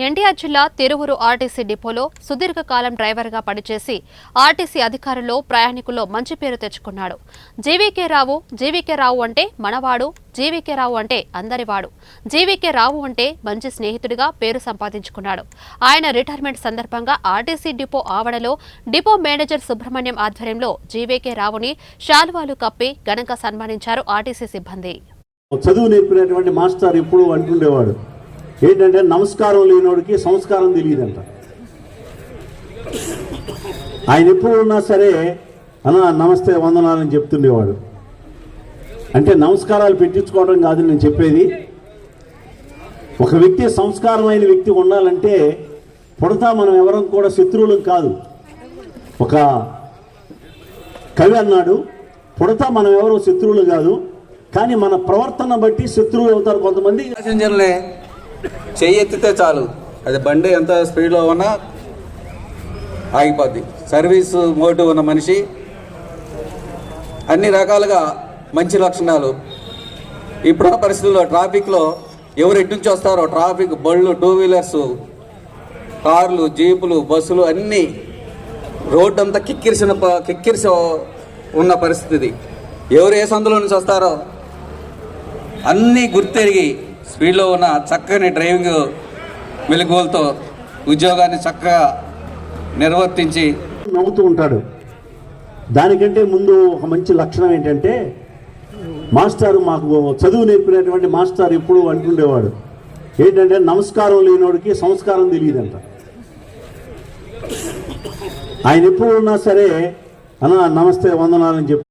ఎన్టీఆర్ జిల్లా తిరువురు ఆర్టీసీ డిపోలో సుదీర్ఘకాలం డ్రైవర్గా పనిచేసి ఆర్టీసీ అధికారుల్లో ప్రయాణికుల్లో మంచి పేరు తెచ్చుకున్నాడు. జీవీకే రావు అంటే మనవాడు, జీవీకే రావు అంటే అందరివాడు, జీవీకే రావు అంటే మంచి స్నేహితుడిగా పేరు సంపాదించుకున్నాడు. ఆయన రిటైర్మెంట్ సందర్భంగా ఆర్టీసీ డిపో ఆవరణలో డిపో మేనేజర్ సుబ్రహ్మణ్యం ఆధ్వర్యంలో జీవీకే రావుని శాలువాలు కప్పి ఘనంగా సన్మానించారు ఆర్టీసీ సిబ్బంది. చదువు నేర్పినటువంటి మాస్టర్ ఎప్పుడు అంటుండేవాడు ఏంటంటే నమస్కారం లేనోడికి సంస్కారం తెలియదంట. ఆయన ఎప్పుడు ఉన్నా సరే నమస్తే వందనాలని చెప్తుండేవాడు. అంటే నమస్కారాలు పెట్టించుకోవడం కాదు నేను చెప్పేది. ఒక వ్యక్తి సంస్కారమైన వ్యక్తి ఉండాలంటే పుడతా మనం ఎవరం కూడా శత్రువులం కాదు. ఒక కవి అన్నాడు, పుడతా మనం ఎవరో శత్రువులు కాదు, కానీ మన ప్రవర్తన బట్టి శత్రువులు అవుతారు కొంతమంది. ప్యాసింజర్లే చెయ్యి ఎత్తితే చాలు, అది బండి ఎంత స్పీడ్లో ఉన్నా ఆగిపోద్ది. సర్వీస్ మోటివ్ ఉన్న మనిషి, అన్ని రకాలుగా మంచి లక్షణాలు. ఇప్పుడున్న పరిస్థితుల్లో ట్రాఫిక్లో ఎవరు ఎటు నుంచి వస్తారో ట్రాఫిక్ బళ్ళు, టూ వీలర్స్, కార్లు, జీపులు, బస్సులు అన్నీ రోడ్డు అంతా కిక్కిరిసి ఉన్న పరిస్థితి. ఎవరు ఏ సందులో నుంచి వస్తారో అన్నీ గుర్తెరిగి స్పీడ్లో ఉన్న చక్కని డ్రైవింగ్ మెలకువలతో ఉద్యోగాన్ని చక్కగా నిర్వర్తించి నవ్వుతూ ఉంటాడు. దానికంటే ముందు ఒక మంచి లక్షణం ఏంటంటే మాస్టారు, మాకు చదువు నేర్పినటువంటి మాస్టర్ ఎప్పుడు అంటుండేవాడు ఏంటంటే నమస్కారం లేనోడికి సంస్కారం తెలియదంట. ఆయన ఎప్పుడు ఉన్నా సరే నమస్తే వందనాలని చెప్పి